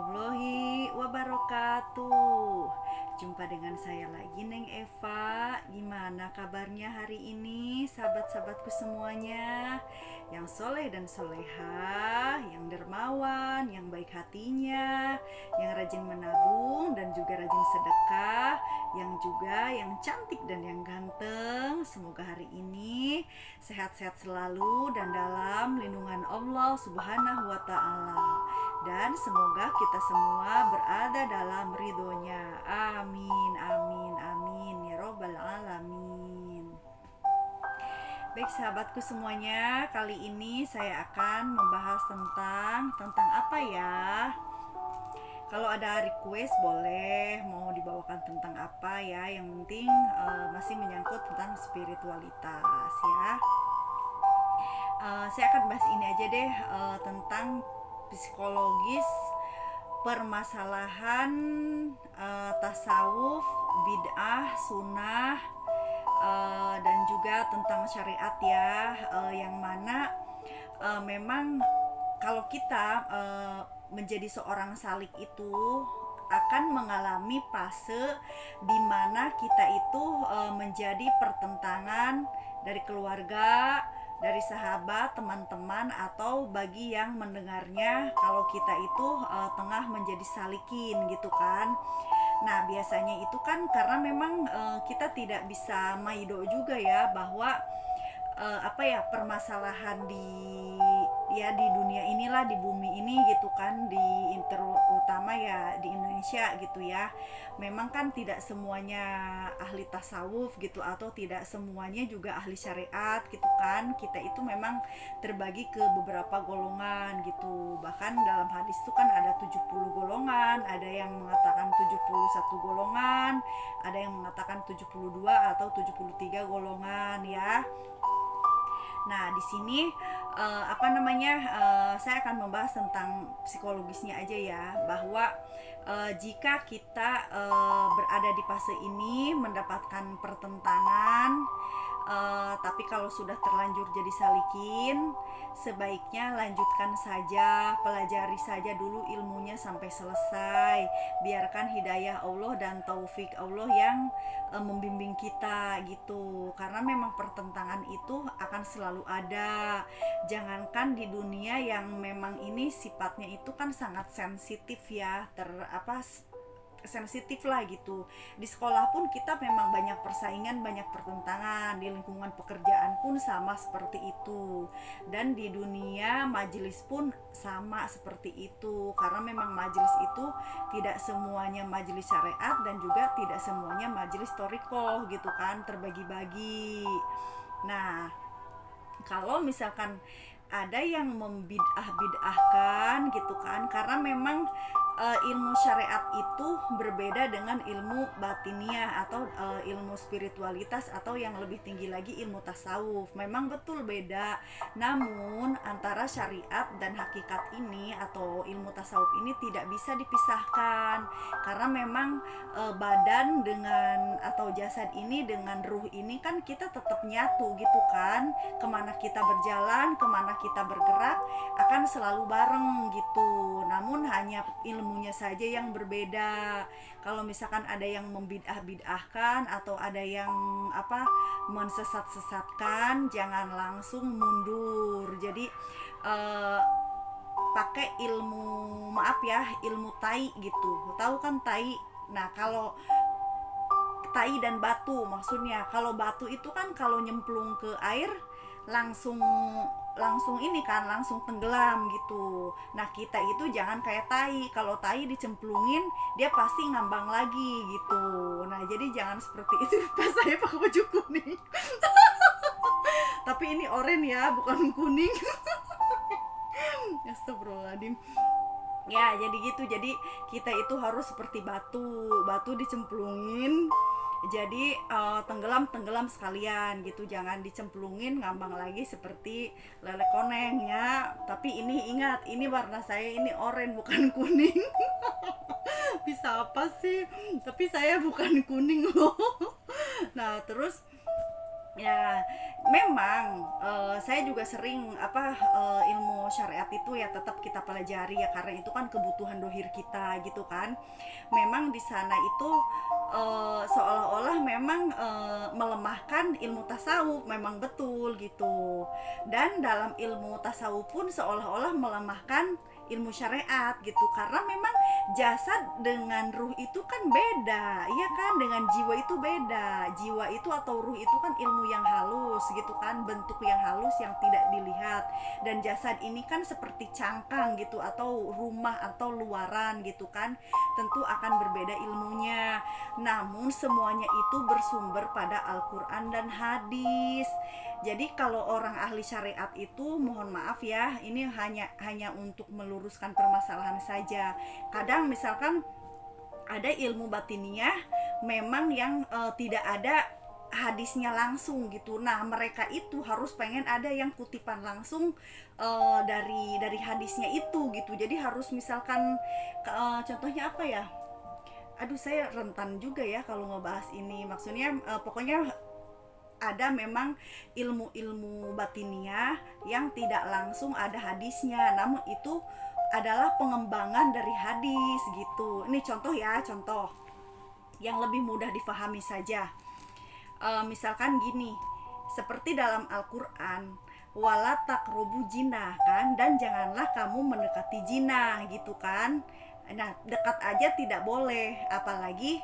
warahmatullahi wabarakatuh. Jumpa dengan saya lagi, Neng Eva. Gimana kabarnya hari ini, sahabat-sahabatku semuanya? Yang soleh dan soleha, yang dermawan, yang baik hatinya, yang rajin menabung dan juga rajin sedekah, yang cantik dan yang ganteng. Semoga hari ini sehat-sehat selalu dan dalam lindungan Allah Subhanahu wa Ta'ala, dan semoga kita semua berada dalam ridhonya. Amin, amin, amin ya robbal alamin. Baik sahabatku semuanya, kali ini saya akan membahas tentang apa ya? Kalau ada request boleh, mau dibawakan tentang apa ya? Yang penting masih menyangkut tentang spiritualitas ya. Saya akan bahas ini aja deh, tentang psikologis permasalahan tasawuf, bid'ah, sunnah, dan juga tentang syariat ya, yang mana memang kalau kita menjadi seorang salik itu akan mengalami fase di mana kita itu menjadi pertentangan dari keluarga, dari sahabat, teman-teman, atau bagi yang mendengarnya kalau kita itu tengah menjadi salikin gitu kan. Nah biasanya itu kan karena memang kita tidak bisa maido juga ya, bahwa permasalahan di dunia inilah, di bumi ini gitu kan, terutama ya di Indonesia gitu ya. Memang kan tidak semuanya ahli tasawuf gitu, atau tidak semuanya juga ahli syariat gitu kan. Kita itu memang terbagi ke beberapa golongan gitu. Bahkan dalam hadis itu kan ada 70 golongan, ada yang mengatakan 71 golongan, ada yang mengatakan 72 atau 73 golongan ya. Nah, di sini saya akan membahas tentang psikologisnya aja ya, bahwa jika kita berada di fase ini mendapatkan pertentangan, tapi kalau sudah terlanjur jadi salikin, sebaiknya lanjutkan saja, pelajari saja dulu ilmunya sampai selesai. Biarkan hidayah Allah dan taufik Allah yang membimbing kita gitu. Karena memang pertentangan itu akan selalu ada. Jangankan di dunia yang memang ini sifatnya itu kan sangat sensitif ya, sensitif lah gitu. Di sekolah pun kita memang banyak persaingan, banyak pertentangan. Di lingkungan pekerjaan pun sama seperti itu. Dan di dunia majelis pun sama seperti itu. Karena memang majelis itu tidak semuanya majelis syariat dan juga tidak semuanya majelis thoriqoh gitu kan, terbagi-bagi. Nah, kalau misalkan ada yang membid'ah-bid'ahkan gitu kan, karena memang ilmu syariat itu berbeda dengan ilmu batiniah atau ilmu spiritualitas, atau yang lebih tinggi lagi ilmu tasawuf. Memang betul beda, namun antara syariat dan hakikat ini atau ilmu tasawuf ini tidak bisa dipisahkan, karena memang badan dengan atau jasad ini dengan ruh ini kan kita tetap nyatu gitu kan. Kemana kita berjalan, kemana kita bergerak akan selalu bareng gitu. Namun hanya ilmunya saja yang berbeda. Kalau misalkan ada yang membid'ah-bid'ahkan atau ada yang mensesat-sesatkan, jangan langsung mundur. Jadi pakai ilmu tai gitu. Tahu kan tai? Nah, kalau tai dan batu maksudnya, kalau batu itu kan kalau nyemplung ke air langsung ini kan, langsung tenggelam gitu. Nah, kita itu jangan kayak tai. Kalau tai dicemplungin dia pasti ngambang lagi gitu. Nah, jadi jangan seperti itu. Pas saya pakai baju kuning tapi ini oranye ya, bukan kuning. Astagfirullahaladzim. Ya, jadi gitu. Jadi kita itu harus seperti batu dicemplungin, jadi tenggelam sekalian gitu. Jangan dicemplungin ngambang lagi seperti lele koneng ya. Tapi ini ingat, ini warna saya ini oranye bukan kuning. Bisa apa sih? Tapi saya bukan kuning loh. Nah, terus Ya, memang saya juga sering ilmu syariat itu ya tetap kita pelajari ya, karena itu kan kebutuhan dohir kita gitu kan. Memang di sana itu seolah-olah memang melemahkan ilmu tasawuf, memang betul gitu. Dan dalam ilmu tasawuf pun seolah-olah melemahkan ilmu syariat gitu, karena memang jasad dengan ruh itu kan beda, iya kan, dengan jiwa itu beda. Jiwa itu atau ruh itu kan ilmu yang halus gitu kan, bentuk yang halus yang tidak dilihat, dan jasad ini kan seperti cangkang gitu atau rumah atau luaran gitu kan, tentu akan berbeda ilmunya. Namun semuanya itu bersumber pada Al-Quran dan hadis. Jadi kalau orang ahli syariat itu, mohon maaf ya, ini hanya untuk meluruskan permasalahan saja. Kadang misalkan ada ilmu batiniah memang yang tidak ada hadisnya langsung gitu. Nah, mereka itu harus pengen ada yang kutipan langsung dari hadisnya itu gitu. Jadi harus misalkan contohnya apa ya? Aduh, saya rentan juga ya kalau ngebahas ini. Maksudnya pokoknya ada memang ilmu-ilmu batiniah yang tidak langsung ada hadisnya, namun itu adalah pengembangan dari hadis gitu. Ini contoh ya, contoh yang lebih mudah difahami saja. Misalkan gini, seperti dalam Al-Quran, wala takrobu jinah kan, dan janganlah kamu mendekati jinah gitu kan. Nah, dekat aja tidak boleh, apalagi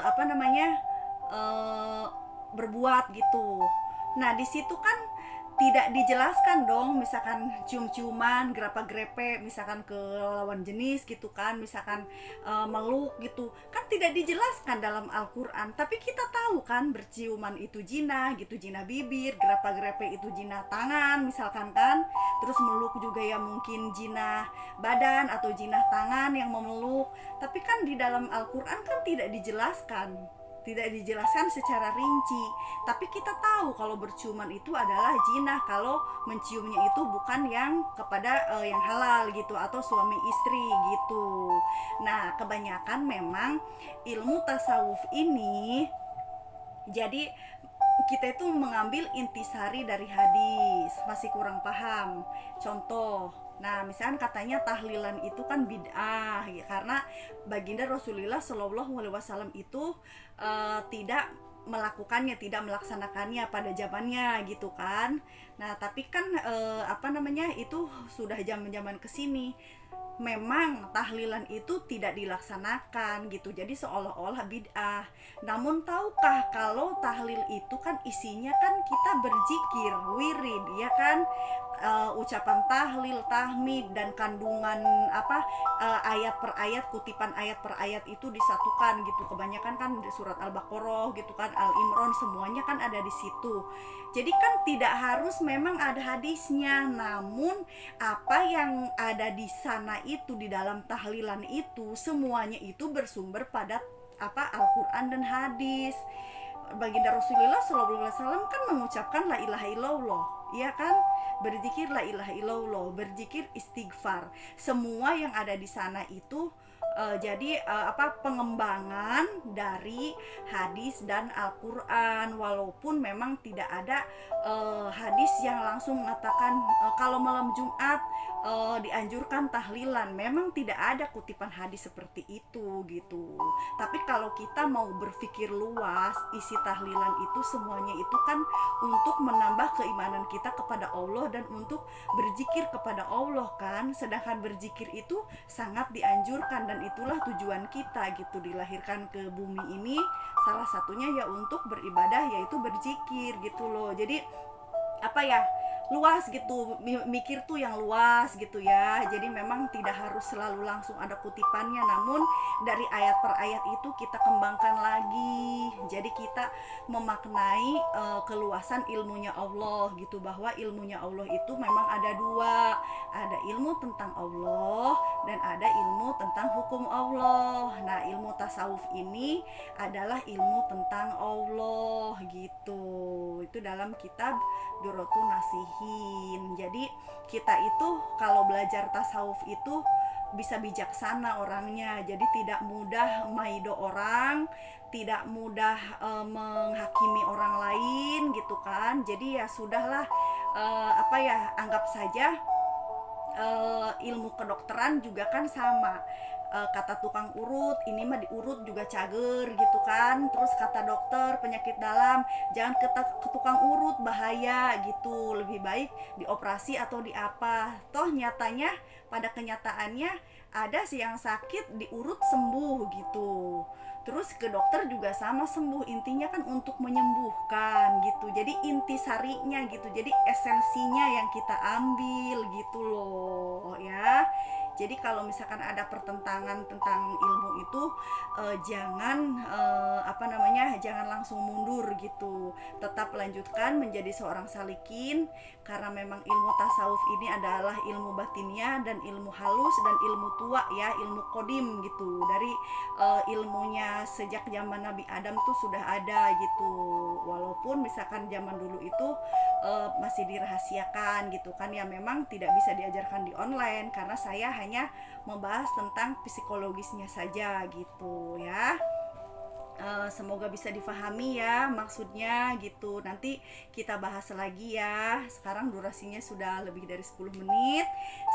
apa namanya eh, berbuat gitu. Nah, di situ kan tidak dijelaskan dong, misalkan cium-ciuman, grepe-grepe, misalkan ke lawan jenis gitu kan, misalkan meluk gitu, kan tidak dijelaskan dalam Al-Quran. Tapi kita tahu kan, berciuman itu jinah gitu, jinah bibir, grepe-grepe itu jinah tangan, misalkan kan, terus meluk juga ya mungkin jinah badan atau jinah tangan yang memeluk. Tapi kan di dalam Al-Quran kan tidak dijelaskan secara rinci. Tapi kita tahu kalau berciuman itu adalah jinah, kalau menciumnya itu bukan yang kepada yang halal gitu atau suami istri gitu. Nah, kebanyakan memang ilmu tasawuf ini, jadi kita itu mengambil intisari dari hadis, masih kurang paham. Contoh, nah misalkan katanya tahlilan itu kan bid'ah ya, karena baginda Rasulullah Shallallahu Alaihi Wasallam itu tidak melakukannya, tidak melaksanakannya pada zamannya gitu kan. Nah tapi kan itu sudah zaman-zaman kesini memang tahlilan itu tidak dilaksanakan gitu, jadi seolah-olah bid'ah. Namun tahukah kalau tahlil itu kan isinya kan kita berzikir, wirid ya kan, ucapan tahlil, tahmid, dan kandungan ayat per ayat, kutipan ayat per ayat itu disatukan gitu. Kebanyakan kan di surat Al-Baqarah gitu kan, Al-Imran, semuanya kan ada di situ. Jadi kan tidak harus memang ada hadisnya, namun apa yang ada di sana itu, di dalam tahlilan itu, semuanya itu bersumber pada Al-Quran dan hadis. Baginda Rasulullah SAW kan mengucapkan la ilaha illallah, iya kan, berzikir la ilaha illallah, berzikir istighfar. Semua yang ada di sana itu jadi pengembangan dari hadis dan Al-Quran, walaupun memang tidak ada hadis yang langsung mengatakan kalau malam Jumat dianjurkan tahlilan. Memang tidak ada kutipan hadis seperti itu gitu. Tapi kalau kita mau berpikir luas, isi tahlilan itu semuanya itu kan untuk menambah keimanan kita kepada Allah dan untuk berzikir kepada Allah kan. Sedangkan berzikir itu sangat dianjurkan, dan itulah tujuan kita gitu, dilahirkan ke bumi ini salah satunya ya untuk beribadah, yaitu berzikir gitu loh. Jadi luas gitu, mikir tuh yang luas gitu ya. Jadi memang tidak harus selalu langsung ada kutipannya, namun dari ayat per ayat itu kita kembangkan lagi. Jadi kita memaknai keluasan ilmunya Allah gitu, bahwa ilmunya Allah itu memang ada dua, ada ilmu tentang Allah dan ada ilmu tentang hukum Allah. Nah, ilmu tasawuf ini adalah ilmu tentang Allah gitu. Itu dalam kitab Durratun Nasihin. Jadi kita itu kalau belajar tasawuf itu bisa bijaksana orangnya, jadi tidak mudah maido orang, tidak mudah menghakimi orang lain gitu kan. Jadi ya sudahlah, apa ya, anggap saja ilmu kedokteran juga kan sama. Kata tukang urut ini mah diurut juga cager gitu kan. Terus kata dokter penyakit dalam, jangan ke tukang urut, bahaya gitu, lebih baik dioperasi atau di apa. Toh nyatanya, pada kenyataannya ada sih yang sakit diurut sembuh gitu, terus ke dokter juga sama sembuh. Intinya kan untuk menyembuhkan gitu, jadi inti sarinya gitu, jadi esensinya yang kita ambil gitu loh ya. Jadi kalau misalkan ada pertentangan tentang ilmu itu, jangan apa namanya, jangan langsung mundur gitu, tetap lanjutkan menjadi seorang salikin, karena memang ilmu tasawuf ini adalah ilmu batinnya dan ilmu halus dan ilmu tua ya, ilmu kodim gitu, dari ilmunya sejak zaman Nabi Adam tuh sudah ada gitu, walaupun misalkan zaman dulu itu masih dirahasiakan gitu kan ya, memang tidak bisa diajarkan di online karena saya hanya membahas tentang psikologisnya saja gitu ya. Semoga bisa difahami ya maksudnya gitu. Nanti kita bahas lagi ya. Sekarang durasinya sudah lebih dari 10 menit.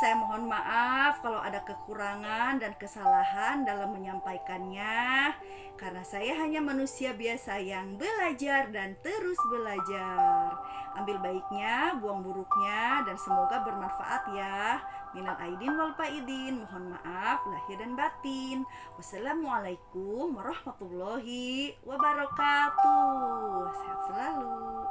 Saya mohon maaf kalau ada kekurangan dan kesalahan dalam menyampaikannya, karena saya hanya manusia biasa yang belajar dan terus belajar. Ambil baiknya, buang buruknya, dan semoga bermanfaat ya. Minal aidin wal faidin, mohon maaf lahir dan batin. Wassalamualaikum warahmatullahi wabarakatuh. Sehat selalu.